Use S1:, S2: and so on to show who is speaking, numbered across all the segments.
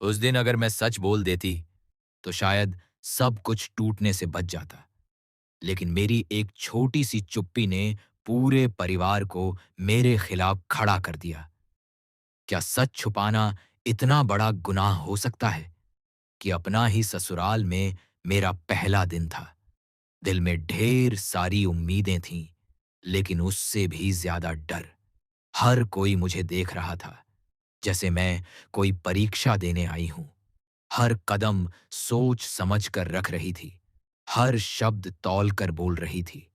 S1: उस दिन अगर मैं सच बोल देती तो शायद सब कुछ टूटने से बच जाता, लेकिन मेरी एक छोटी सी चुप्पी ने पूरे परिवार को मेरे खिलाफ खड़ा कर दिया। क्या सच छुपाना इतना बड़ा गुनाह हो सकता है कि अपना ही ससुराल में मेरा पहला दिन था। दिल में ढेर सारी उम्मीदें थीं, लेकिन उससे भी ज्यादा डर। हर कोई मुझे देख रहा था, जैसे मैं कोई परीक्षा देने आई हूं। हर कदम सोच समझ कर रख रही थी, हर शब्द तौल कर बोल रही थी।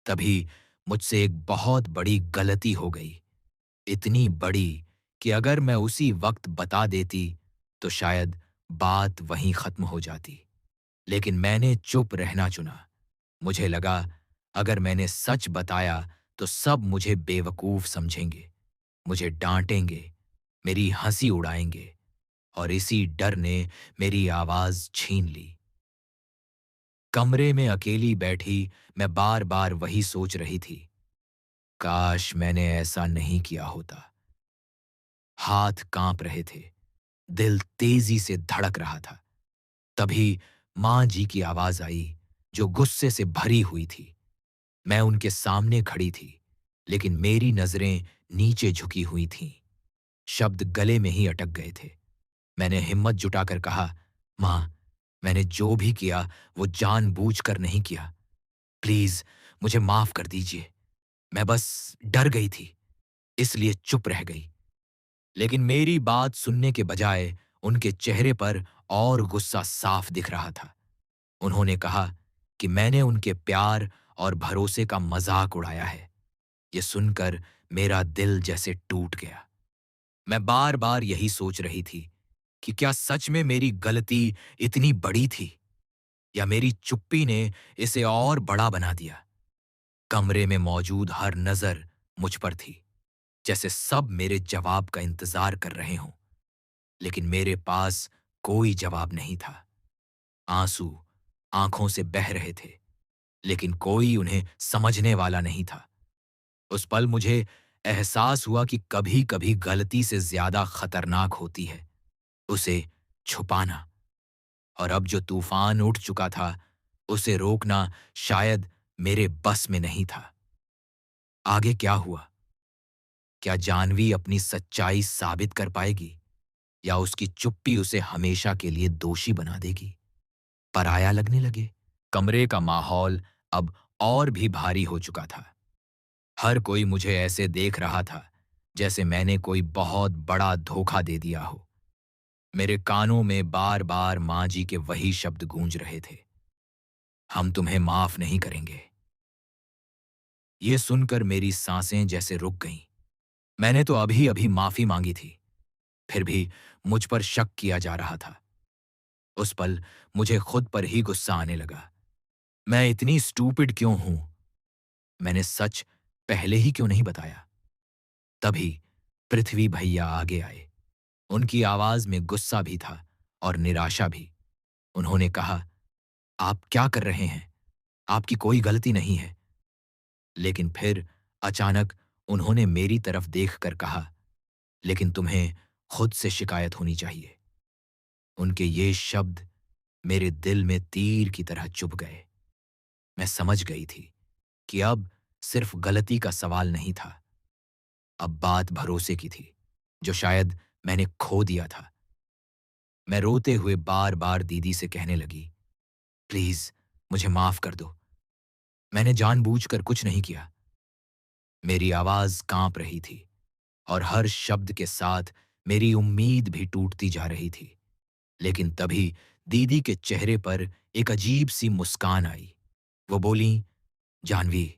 S1: तभी मुझसे एक बहुत बड़ी गलती हो गई, इतनी बड़ी कि अगर मैं उसी वक्त बता देती तो शायद बात वहीं खत्म हो जाती। लेकिन मैंने चुप रहना चुना। मुझे लगा अगर मैंने सच बताया तो सब मुझे बेवकूफ समझेंगे, मुझे डांटेंगे, मेरी हंसी उड़ाएंगे, और इसी डर ने मेरी आवाज छीन ली। कमरे में अकेली बैठी मैं बार बार वही सोच रही थी, काश मैंने ऐसा नहीं किया होता। हाथ कांप रहे थे, दिल तेजी से धड़क रहा था। तभी माँ जी की आवाज आई, जो गुस्से से भरी हुई थी। मैं उनके सामने खड़ी थी, लेकिन मेरी नजरें नीचे झुकी हुई थीं। शब्द गले में ही अटक गए थे। मैंने हिम्मत जुटाकर कहा, माँ, मैंने जो भी किया वो जानबूझकर नहीं किया। प्लीज मुझे माफ कर दीजिए। मैं बस डर गई थी, इसलिए चुप रह गई। लेकिन मेरी बात सुनने के बजाय उनके चेहरे पर और गुस्सा साफ दिख रहा था। उन्होंने कहा कि मैंने उनके प्यार और भरोसे का मजाक उड़ाया है। ये सुनकर मेरा दिल जैसे टूट गया। मैं बार बार यही सोच रही थी कि क्या सच में मेरी गलती इतनी बड़ी थी, या मेरी चुप्पी ने इसे और बड़ा बना दिया। कमरे में मौजूद हर नजर मुझ पर थी, जैसे सब मेरे जवाब का इंतजार कर रहे हों। लेकिन मेरे पास कोई जवाब नहीं था। आंसू आंखों से बह रहे थे, लेकिन कोई उन्हें समझने वाला नहीं था। उस पल मुझे एहसास हुआ कि कभी-कभी गलती से ज्यादा खतरनाक होती है उसे छुपाना। और अब जो तूफान उठ चुका था, उसे रोकना शायद मेरे बस में नहीं था। आगे क्या हुआ? क्या जानवी अपनी सच्चाई साबित कर पाएगी, या उसकी चुप्पी उसे हमेशा के लिए दोषी बना देगी? पराया लगने लगे। कमरे का माहौल अब और भी भारी हो चुका था। हर कोई मुझे ऐसे देख रहा था जैसे मैंने कोई बहुत बड़ा धोखा दे दिया हो। मेरे कानों में बार बार माँ जी के वही शब्द गूंज रहे थे, हम तुम्हें माफ नहीं करेंगे। ये सुनकर मेरी सांसें जैसे रुक गईं। मैंने तो अभी अभी माफी मांगी थी, फिर भी मुझ पर शक किया जा रहा था। उस पल मुझे खुद पर ही गुस्सा आने लगा। मैं इतनी स्टूपिड क्यों हूं? मैंने सच पहले ही क्यों नहीं बताया? तभी पृथ्वी भैया आगे आए। उनकी आवाज में गुस्सा भी था और निराशा भी। उन्होंने कहा, आप क्या कर रहे हैं? आपकी कोई गलती नहीं है। लेकिन फिर अचानक उन्होंने मेरी तरफ देखकर कहा, लेकिन तुम्हें खुद से शिकायत होनी चाहिए। उनके ये शब्द मेरे दिल में तीर की तरह चुभ गए। मैं समझ गई थी कि अब सिर्फ गलती का सवाल नहीं था, अब बात भरोसे की थी, जो शायद मैंने खो दिया था। मैं रोते हुए बार बार दीदी से कहने लगी, प्लीज मुझे माफ कर दो, मैंने जानबूझकर कुछ नहीं किया। मेरी आवाज कांप रही थी, और हर शब्द के साथ मेरी उम्मीद भी टूटती जा रही थी। लेकिन तभी दीदी के चेहरे पर एक अजीब सी मुस्कान आई। वो बोली, जानवी,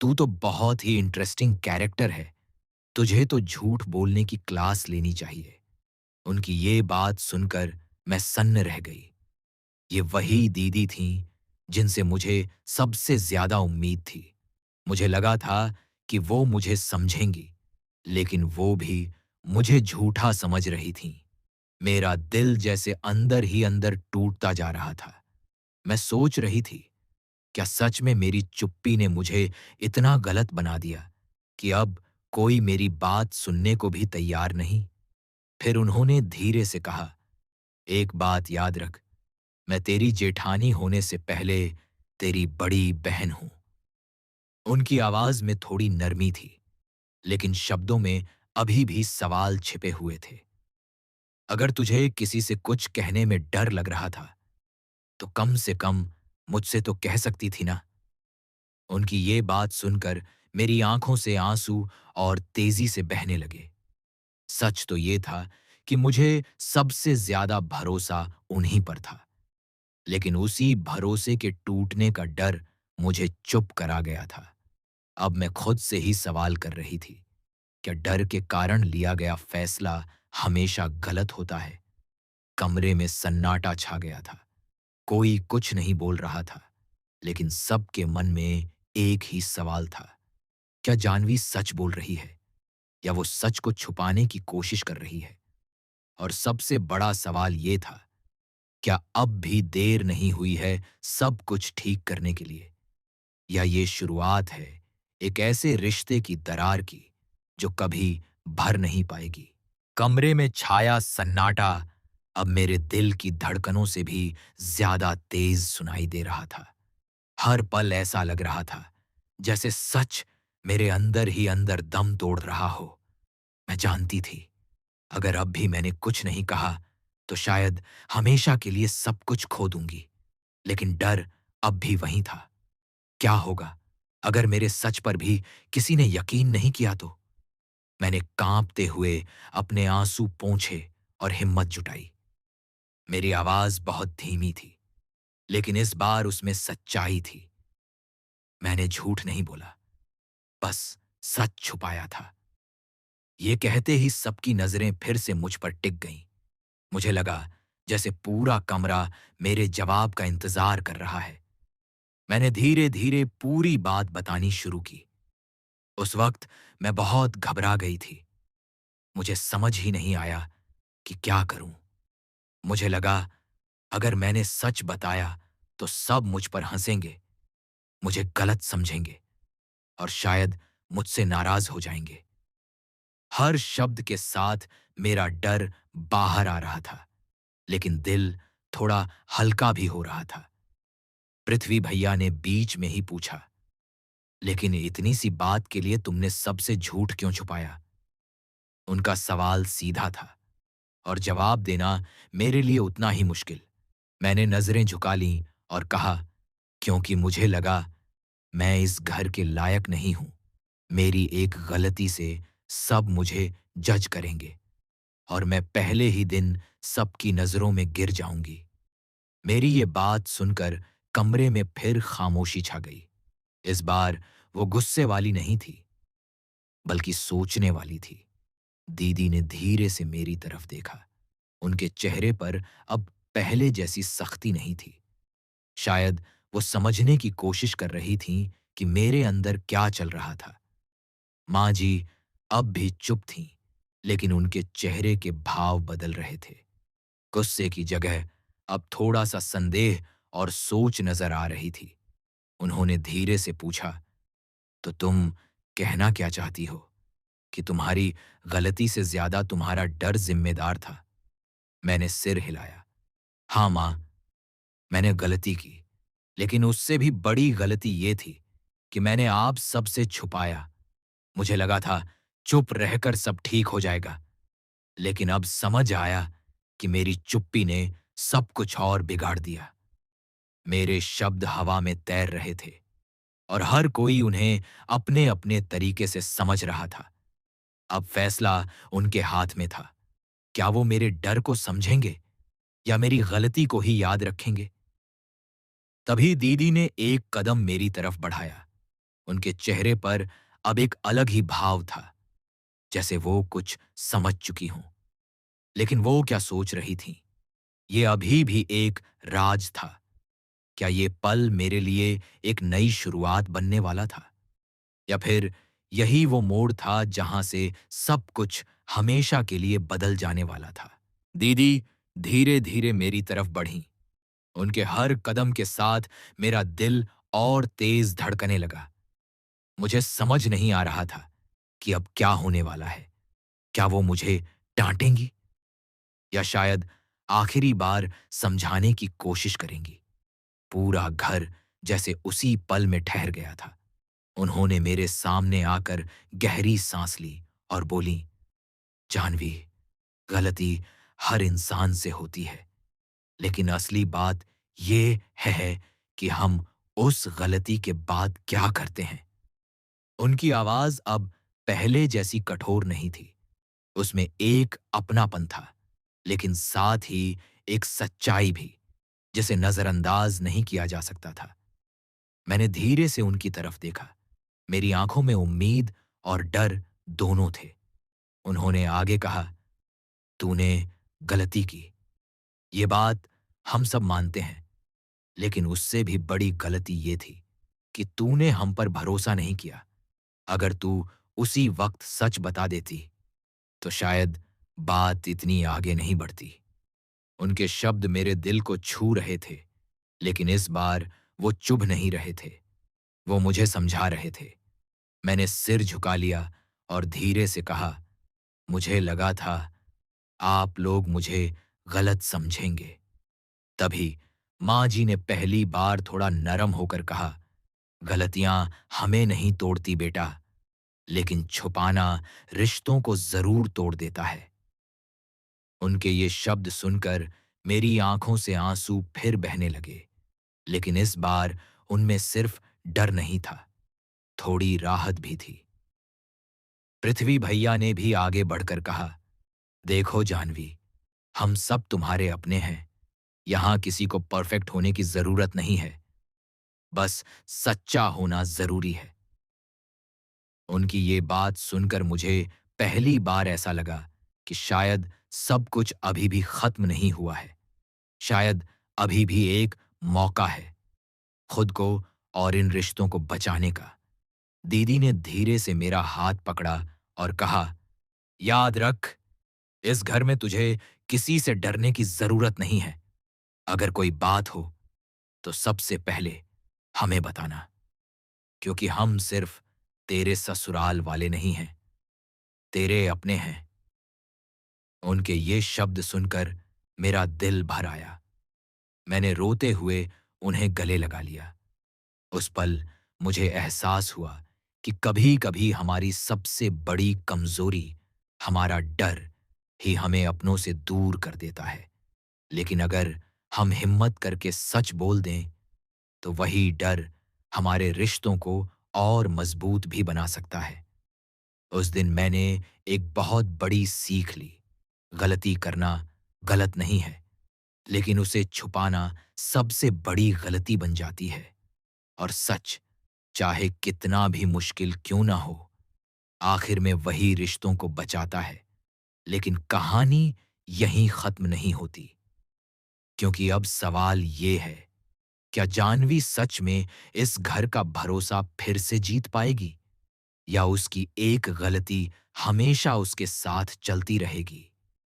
S1: तू तो बहुत ही इंटरेस्टिंग कैरेक्टर है, तुझे तो झूठ बोलने की क्लास लेनी चाहिए। उनकी ये बात सुनकर मैं सन्न रह गई। ये वही दीदी थीं जिनसे मुझे सबसे ज्यादा उम्मीद थी। मुझे लगा था कि वो मुझे समझेंगी, लेकिन वो भी मुझे झूठा समझ रही थीं। मेरा दिल जैसे अंदर ही अंदर टूटता जा रहा था। मैं सोच रही थी, क्या सच में मेरी चुप्पी ने मुझे इतना गलत बना दिया कि अब कोई मेरी बात सुनने को भी तैयार नहीं? फिर उन्होंने धीरे से कहा, एक बात याद रख, मैं तेरी जेठानी होने से पहले तेरी बड़ी बहन हूं। उनकी आवाज में थोड़ी नरमी थी, लेकिन शब्दों में अभी भी सवाल छिपे हुए थे। अगर तुझे किसी से कुछ कहने में डर लग रहा था, तो कम से कम मुझसे तो कह सकती थी ना। उनकी ये बात सुनकर मेरी आंखों से आंसू और तेजी से बहने लगे। सच तो ये था कि मुझे सबसे ज्यादा भरोसा उन्हीं पर था, लेकिन उसी भरोसे के टूटने का डर मुझे चुप करा गया था। अब मैं खुद से ही सवाल कर रही थी, क्या डर के कारण लिया गया फैसला हमेशा गलत होता है? कमरे में सन्नाटा छा गया था। कोई कुछ नहीं बोल रहा था, लेकिन सबके मन में एक ही सवाल था, क्या जानवी सच बोल रही है या वो सच को छुपाने की कोशिश कर रही है? और सबसे बड़ा सवाल ये था, क्या अब भी देर नहीं हुई है सब कुछ ठीक करने के लिए, या ये शुरुआत है एक ऐसे रिश्ते की दरार की जो कभी भर नहीं पाएगी? कमरे में छाया सन्नाटा अब मेरे दिल की धड़कनों से भी ज्यादा तेज सुनाई दे रहा था। हर पल ऐसा लग रहा था जैसे सच मेरे अंदर ही अंदर दम तोड़ रहा हो। मैं जानती थी, अगर अब भी मैंने कुछ नहीं कहा तो शायद हमेशा के लिए सब कुछ खो दूंगी। लेकिन डर अब भी वहीं था। क्या होगा अगर मेरे सच पर भी किसी ने यकीन नहीं किया तो? मैंने कांपते हुए अपने आंसू पोंछे और हिम्मत जुटाई। मेरी आवाज बहुत धीमी थी, लेकिन इस बार उसमें सच्चाई थी। मैंने झूठ नहीं बोला, बस सच छुपाया था। ये कहते ही सबकी नजरें फिर से मुझ पर टिक गईं। मुझे लगा जैसे पूरा कमरा मेरे जवाब का इंतजार कर रहा है। मैंने धीरे धीरे पूरी बात बतानी शुरू की। उस वक्त मैं बहुत घबरा गई थी। मुझे समझ ही नहीं आया कि क्या करूं। मुझे लगा अगर मैंने सच बताया तो सब मुझ पर हंसेंगे, मुझे गलत समझेंगे और शायद मुझसे नाराज हो जाएंगे। हर शब्द के साथ मेरा डर बाहर आ रहा था, लेकिन दिल थोड़ा हल्का भी हो रहा था। पृथ्वी भैया ने बीच में ही पूछा, लेकिन इतनी सी बात के लिए तुमने सबसे झूठ क्यों छुपाया? उनका सवाल सीधा था और जवाब देना मेरे लिए उतना ही मुश्किल। मैंने नजरें झुका लीं और कहा, क्योंकि मुझे लगा मैं इस घर के लायक नहीं हूं। मेरी एक गलती से सब मुझे जज करेंगे और मैं पहले ही दिन सबकी नजरों में गिर जाऊंगी। मेरी ये बात सुनकर कमरे में फिर खामोशी छा गई। इस बार वो गुस्से वाली नहीं थी, बल्कि सोचने वाली थी। दीदी ने धीरे से मेरी तरफ देखा। उनके चेहरे पर अब पहले जैसी सख्ती नहीं थी। शायद वो समझने की कोशिश कर रही थीं कि मेरे अंदर क्या चल रहा था। माँ जी अब भी चुप थीं, लेकिन उनके चेहरे के भाव बदल रहे थे। गुस्से की जगह अब थोड़ा-सा संदेह और सोच नजर आ रही थी। उन्होंने धीरे से पूछा, तो तुम कहना क्या चाहती हो? कि तुम्हारी गलती से ज्यादा तुम्हारा डर जिम्मेदार था? मैंने सिर हिलाया। हाँ माँ, मैंने गलती की, लेकिन उससे भी बड़ी गलती ये थी कि मैंने आप सबसे छुपाया। मुझे लगा था चुप रहकर सब ठीक हो जाएगा, लेकिन अब समझ आया कि मेरी चुप्पी ने सब कुछ और बिगाड़ दिया। मेरे शब्द हवा में तैर रहे थे और हर कोई उन्हें अपने-अपने तरीके से समझ रहा था। अब फैसला उनके हाथ में था। क्या वो मेरे डर को समझेंगे या मेरी गलती को ही याद रखेंगे? तभी दीदी ने एक कदम मेरी तरफ बढ़ाया। उनके चेहरे पर अब एक अलग ही भाव था, जैसे वो कुछ समझ चुकी हों। लेकिन वो क्या सोच रही थीं, ये अभी भी एक राज था। क्या ये पल मेरे लिए एक नई शुरुआत बनने वाला था, या फिर यही वो मोड़ था जहां से सब कुछ हमेशा के लिए बदल जाने वाला था? दीदी धीरे-धीरे मेरी तरफ बढ़ीं। उनके हर कदम के साथ मेरा दिल और तेज धड़कने लगा। मुझे समझ नहीं आ रहा था कि अब क्या होने वाला है। क्या वो मुझे डांटेंगी, या शायद आखिरी बार समझाने की कोशिश करेंगी। पूरा घर जैसे उसी पल में ठहर गया था। उन्होंने मेरे सामने आकर गहरी सांस ली और बोली, जानवी, गलती हर इंसान से होती है, लेकिन असली बात ये है कि हम उस गलती के बाद क्या करते हैं। उनकी आवाज अब पहले जैसी कठोर नहीं थी। उसमें एक अपनापन था, लेकिन साथ ही एक सच्चाई भी, जिसे नजरअंदाज नहीं किया जा सकता था। मैंने धीरे से उनकी तरफ देखा। मेरी आंखों में उम्मीद और डर दोनों थे। उन्होंने आगे कहा, तूने गलती की, ये बात हम सब मानते हैं, लेकिन उससे भी बड़ी गलती ये थी कि तूने हम पर भरोसा नहीं किया। अगर तू उसी वक्त सच बता देती, तो शायद बात इतनी आगे नहीं बढ़ती। उनके शब्द मेरे दिल को छू रहे थे, लेकिन इस बार वो चुभ नहीं रहे थे। वो मुझे समझा रहे थे। मैंने सिर झुका लिया और धीरे से कहा, मुझे लगा था आप लोग मुझे गलत समझेंगे। तभी माँ जी ने पहली बार थोड़ा नरम होकर कहा, गलतियां हमें नहीं तोड़ती बेटा, लेकिन छुपाना रिश्तों को जरूर तोड़ देता है। उनके ये शब्द सुनकर मेरी आंखों से आंसू फिर बहने लगे, लेकिन इस बार उनमें सिर्फ डर नहीं था, थोड़ी राहत भी थी। पृथ्वी भैया ने भी आगे बढ़कर कहा, देखो जानवी, हम सब तुम्हारे अपने हैं। यहां किसी को परफेक्ट होने की जरूरत नहीं है, बस सच्चा होना जरूरी है। उनकी ये बात सुनकर मुझे पहली बार ऐसा लगा कि शायद सब कुछ अभी भी खत्म नहीं हुआ है। शायद अभी भी एक मौका है खुद को और इन रिश्तों को बचाने का। दीदी ने धीरे से मेरा हाथ पकड़ा और कहा, याद रख, इस घर में तुझे किसी से डरने की जरूरत नहीं है। अगर कोई बात हो तो सबसे पहले हमें बताना, क्योंकि हम सिर्फ तेरे ससुराल वाले नहीं हैं, तेरे अपने हैं। उनके ये शब्द सुनकर मेरा दिल भर आया। मैंने रोते हुए उन्हें गले लगा लिया। उस पल मुझे एहसास हुआ कि कभी-कभी हमारी सबसे बड़ी कमजोरी, हमारा डर ही हमें अपनों से दूर कर देता है। लेकिन अगर हम हिम्मत करके सच बोल दें, तो वही डर हमारे रिश्तों को और मजबूत भी बना सकता है। उस दिन मैंने एक बहुत बड़ी सीख ली। गलती करना गलत नहीं है, लेकिन उसे छुपाना सबसे बड़ी गलती बन जाती है। और सच, चाहे कितना भी मुश्किल क्यों ना हो, आखिर में वही रिश्तों को बचाता है। लेकिन कहानी यहीं खत्म नहीं होती, क्योंकि अब सवाल ये है, क्या जानवी सच में इस घर का भरोसा फिर से जीत पाएगी, या उसकी एक गलती हमेशा उसके साथ चलती रहेगी?